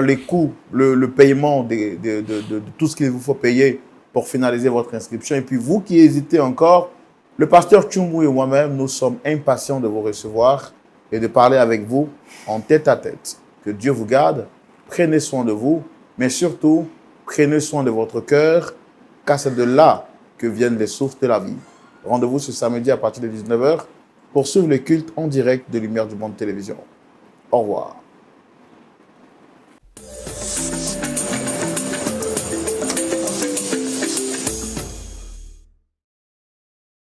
les coûts, le paiement de tout ce qu'il vous faut payer pour finaliser votre inscription. Et puis vous qui hésitez encore, le pasteur Tchoumou et moi-même, nous sommes impatients de vous recevoir et de parler avec vous en tête à tête. Que Dieu vous garde, prenez soin de vous, mais surtout, prenez soin de votre cœur, car c'est de là que viennent les sources de la vie. Rendez-vous ce samedi à partir de 19 h pour suivre le culte en direct de Lumière du Monde Télévision. Au revoir.